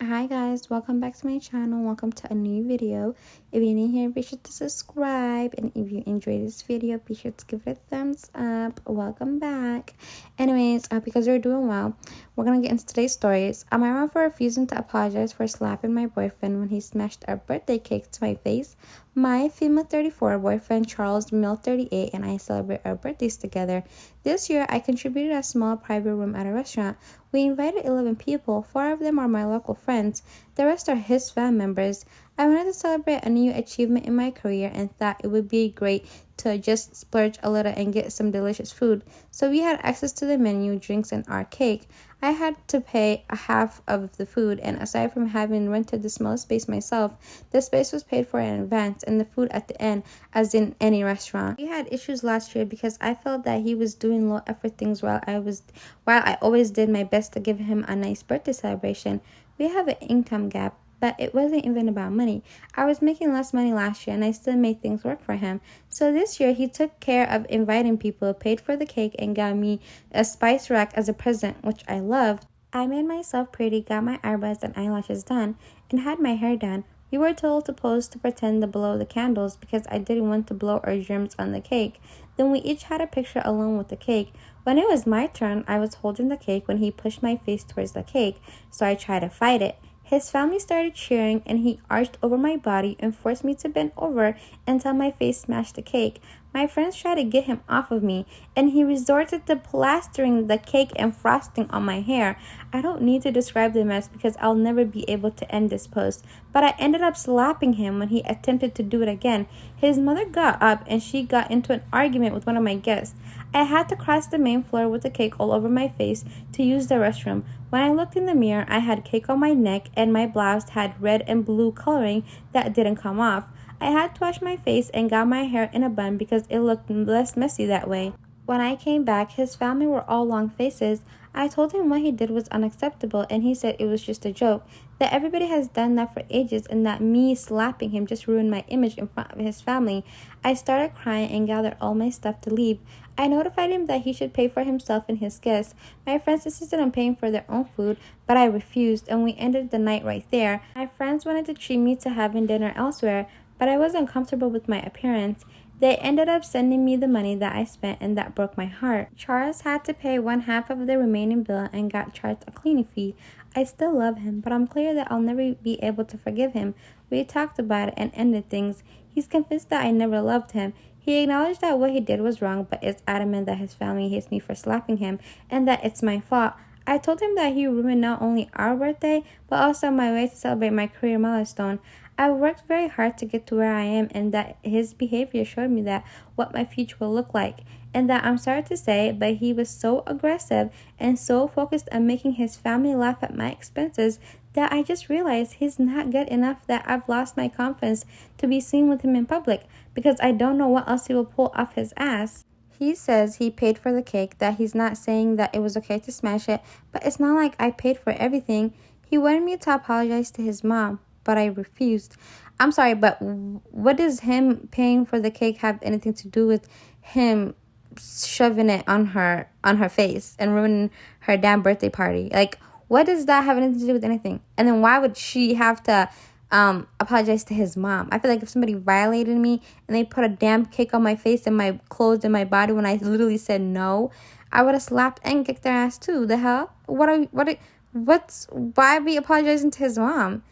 Hi guys, welcome back to my channel. Welcome to a new video. If you're new here, be sure to subscribe, and if you enjoyed this video, be sure to give it a thumbs up. Welcome back. Anyways, because you're doing well, we're gonna get into today's stories. I remember for refusing to apologize for slapping my boyfriend when he smashed our birthday cake to my face. My female 34 boyfriend Charles, male 38, and I celebrate our birthdays together. This year, I contributed a small private room at a restaurant. We invited 11 people. 4 of them are my local friends. The rest are his family members. I wanted to celebrate a new achievement in my career and thought it would be great to just splurge a little and get some delicious food. So we had access to the menu, drinks, and our cake. I had to pay a half of the food, and aside from having rented the small space myself, the space was paid for in advance and the food at the end, as in any restaurant. We had issues last year because I felt that he was doing low effort things while I always did my best to give him a nice birthday celebration. We have an income gap, but it wasn't even about money. I was making less money last year and I still made things work for him. So this year he took care of inviting people, paid for the cake, and got me a spice rack as a present, which I loved. I made myself pretty, got my eyebrows and eyelashes done, and had my hair done. We were told to pose to pretend to blow the candles because I didn't want to blow our germs on the cake. Then we each had a picture alone with the cake. When it was my turn, I was holding the cake when he pushed my face towards the cake, so I tried to fight it. His family started cheering, and he arched over my body and forced me to bend over until my face smashed the cake. My friends tried to get him off of me, and he resorted to plastering the cake and frosting on my hair. I don't need to describe the mess because I'll never be able to end this post, but I ended up slapping him when he attempted to do it again. His mother got up, and she got into an argument with one of my guests. I had to cross the main floor with the cake all over my face to use the restroom. When I looked in the mirror, I had cake on my neck, and my blouse had red and blue coloring that didn't come off. I had to wash my face and got my hair in a bun because it looked less messy that way. When I came back, his family were all long faces. I told him what he did was unacceptable, and he said it was just a joke, that everybody has done that for ages, and that me slapping him just ruined my image in front of his family. I started crying and gathered all my stuff to leave. I notified him that he should pay for himself and his guests. My friends insisted on paying for their own food, but I refused, and we ended the night right there. My friends wanted to treat me to having dinner elsewhere, but I wasn't comfortable with my appearance. They ended up sending me the money that I spent, and that broke my heart. Charles had to pay 1/2 of the remaining bill and got charged a cleaning fee. I still love him, but I'm clear that I'll never be able to forgive him. We talked about it and ended things. He's convinced that I never loved him. He acknowledged that what he did was wrong, but is adamant that his family hates me for slapping him and that it's my fault. I told him that he ruined not only our birthday, but also my way to celebrate my career milestone. I worked very hard to get to where I am, and that his behavior showed me that what my future will look like. And that I'm sorry to say, but he was so aggressive and so focused on making his family laugh at my expenses that I just realized he's not good enough, that I've lost my confidence to be seen with him in public because I don't know what else he will pull off his ass. He says he paid for the cake, that he's not saying that it was okay to smash it, but it's not like I paid for everything. He wanted me to apologize to his mom, but I refused. I'm sorry, but what does him paying for the cake have anything to do with him shoving it on her face and ruining her damn birthday party? Like, what does that have anything to do with anything? And then why would she have to apologize to his mom? I feel like if somebody violated me and they put a damn cake on my face and my clothes and my body when I literally said no, I would have slapped and kicked their ass too. The hell? Why be apologizing to his mom?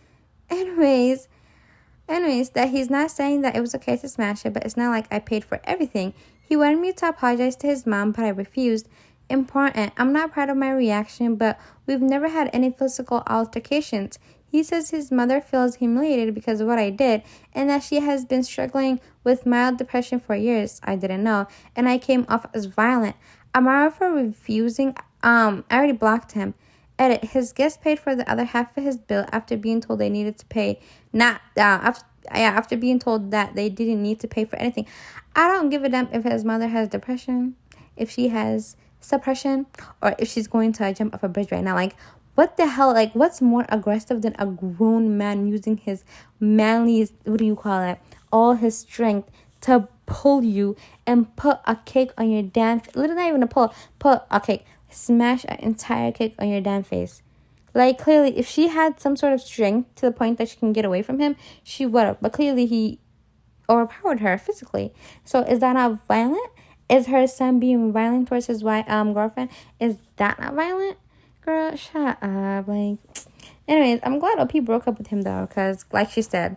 Anyways, that he's not saying that it was okay to smash it, but it's not like I paid for everything. He wanted me to apologize to his mom, but I refused. Important. I'm not proud of my reaction, but we've never had any physical altercations. He says his mother feels humiliated because of what I did, and that she has been struggling with mild depression for years. I didn't know, and I came off as violent. Amara for refusing. I already blocked him. Edit. His guests paid for the other half of his bill after being told they needed to pay. After being told that they didn't need to pay for anything. I don't give a damn if his mother has depression, if she has suppression, or if she's going to jump off a bridge right now. Like, what the hell? Like, what's more aggressive than a grown man using his manly, all his strength to pull you and put a cake on your damn, literally not even a pull, put a cake, smash an entire cake on your damn face. Like, clearly, if she had some sort of strength to the point that she can get away from him, she would have. But clearly, he overpowered her physically. So, is that not violent? Is her son being violent towards his girlfriend? Is that not violent? Girl, shut up. Like, anyways, I'm glad OP broke up with him, though, because, like she said,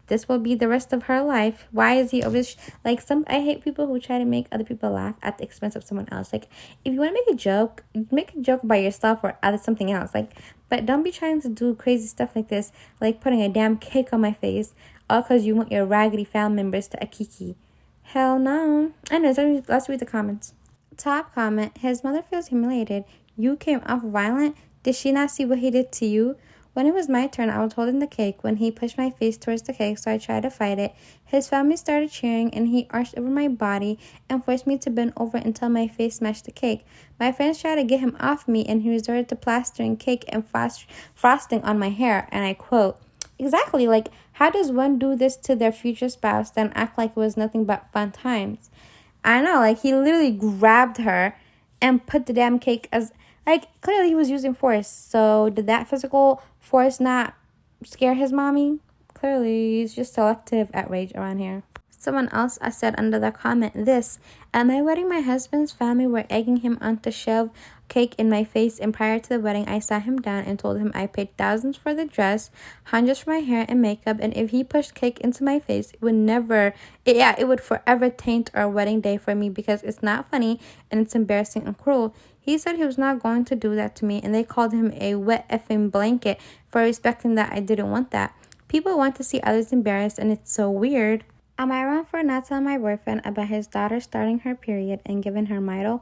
this will be the rest of her life. Why is he always like I hate people who try to make other people laugh at the expense of someone else. Like, if you want to make a joke about yourself or other something else. Like, but don't be trying to do crazy stuff like this, like putting a damn cake on my face, all because you want your raggedy family members to akiki. Hell no. Anyways, let's read the comments. Top comment: his mother feels humiliated. You came off violent. Did she not see what he did to you? When it was my turn, I was holding the cake when he pushed my face towards the cake, so I tried to fight it. His family started cheering, and he arched over my body and forced me to bend over until my face smashed the cake. My friends tried to get him off me, and he resorted to plastering cake and frosting on my hair, and I quote, "Exactly, like, how does one do this to their future spouse, then act like it was nothing but fun times?" I know, like, he literally grabbed her and put the damn cake as... Like, clearly he was using force. So, did that physical force not scare his mommy? Clearly, he's just selective at rage around here. Someone else I said under the comment this: at my wedding, my husband's family were egging him on to shove cake in my face, and prior to the wedding, I sat him down and told him I paid thousands for the dress, hundreds for my hair and makeup, and if he pushed cake into my face, it would forever taint our wedding day for me because it's not funny and it's embarrassing and cruel. He said he was not going to do that to me, and they called him a wet effing blanket for respecting that I didn't want that. People want to see others embarrassed, and it's so weird. Am I wrong for not telling my boyfriend about his daughter starting her period and giving her Midol?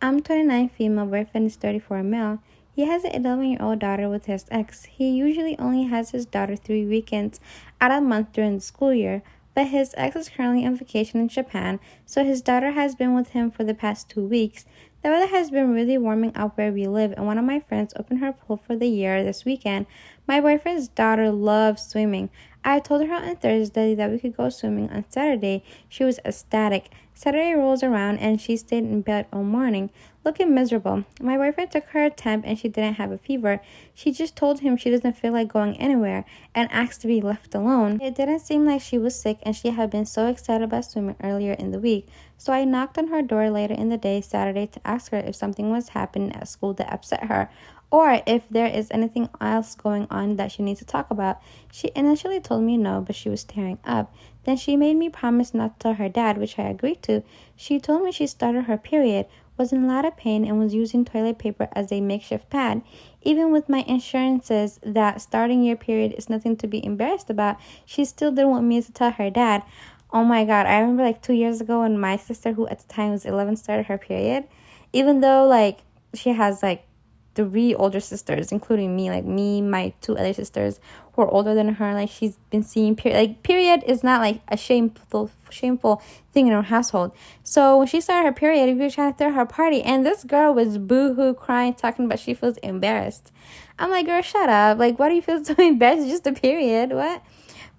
I'm 29 female, boyfriend is 34 male. He has an 11-year-old daughter with his ex. He usually only has his daughter 3 weekends out of the month during the school year, but his ex is currently on vacation in Japan, so his daughter has been with him for the past 2 weeks. The weather has been really warming up where we live, and one of my friends opened her pool for the year this weekend. My boyfriend's daughter loves swimming. I told her on Thursday that we could go swimming on Saturday. She was ecstatic. Saturday rolls around and she stayed in bed all morning, looking miserable. My boyfriend took her temp and she didn't have a fever. She just told him she doesn't feel like going anywhere and asked to be left alone. It didn't seem like she was sick, and she had been so excited about swimming earlier in the week. So I knocked on her door later in the day Saturday to ask her if something was happening at school that upset her, or if there is anything else going on that she needs to talk about. She initially told me no, but she was tearing up. Then she made me promise not to tell her dad, which I agreed to. She told me she started her period, was in a lot of pain, and was using toilet paper as a makeshift pad. Even with my assurances that starting your period is nothing to be embarrassed about, she still didn't want me to tell her dad. Oh my God, I remember like 2 years ago when my sister, who at the time was 11, started her period. Even though like she has like 3 older sisters, including me, like me, my 2 other sisters who are older than her. Like, she's been seeing period. Like, period is not like a shameful thing in her household. So when she started her period, we were trying to throw her a party, and this girl was boo-hoo crying, talking about she feels embarrassed. I'm like, girl, shut up. Like, why do you feel so embarrassed? It's just a period. What?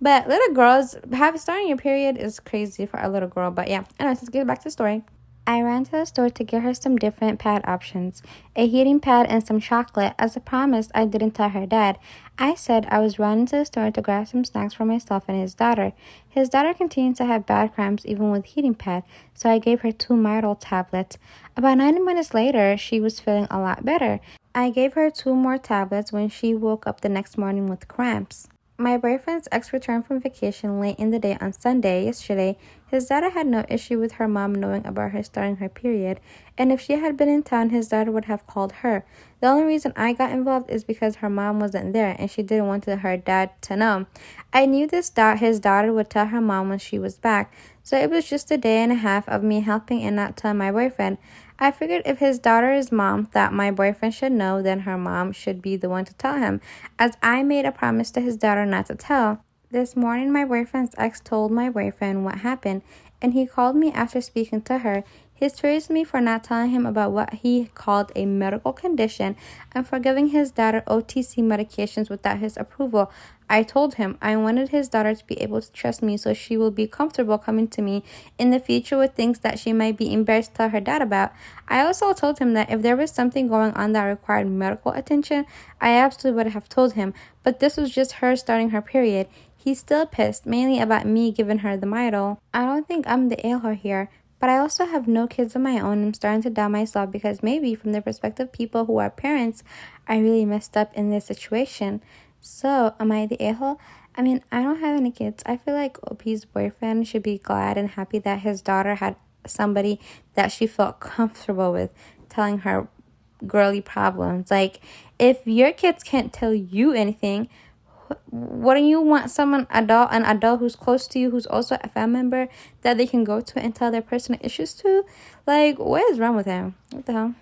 But little girls, starting your period is crazy for a little girl. But yeah, anyways, let's get back to the story. I ran to the store to get her some different pad options, a heating pad and some chocolate. As I promised, I didn't tell her dad. I said I was running to the store to grab some snacks for myself and his daughter. His daughter continued to have bad cramps even with heating pad, so I gave her 2 Midol tablets. About 90 minutes later, she was feeling a lot better. I gave her 2 more tablets when she woke up the next morning with cramps. My boyfriend's ex returned from vacation late in the day on Sunday, yesterday. His daughter had no issue with her mom knowing about her starting her period, and if she had been in town, his daughter would have called her. The only reason I got involved is because her mom wasn't there, and she didn't want her dad to know. I knew his daughter would tell her mom when she was back, so it was just a day and a half of me helping and not telling my boyfriend. I figured if his daughter's mom thought my boyfriend should know, then her mom should be the one to tell him, as I made a promise to his daughter not to tell. This morning, my boyfriend's ex told my boyfriend what happened, and he called me after speaking to her. He's furious at me for not telling him about what he called a medical condition and for giving his daughter OTC medications without his approval. I told him I wanted his daughter to be able to trust me so she will be comfortable coming to me in the future with things that she might be embarrassed to tell her dad about. I also told him that if there was something going on that required medical attention, I absolutely would have told him, but this was just her starting her period. He's still pissed, mainly about me giving her the Midol. I don't think I'm the a-hole here, but I also have no kids of my own. I'm starting to doubt myself because maybe from the perspective of people who are parents, I really messed up in this situation. So, am I the a-hole? I mean, I don't have any kids. I feel like OP's boyfriend should be glad and happy that his daughter had somebody that she felt comfortable with telling her girly problems. Like, if your kids can't tell you anything, what do you want an adult who's close to you, who's also a family member, that they can go to and tell their personal issues to? Like, what is wrong with him? What the hell?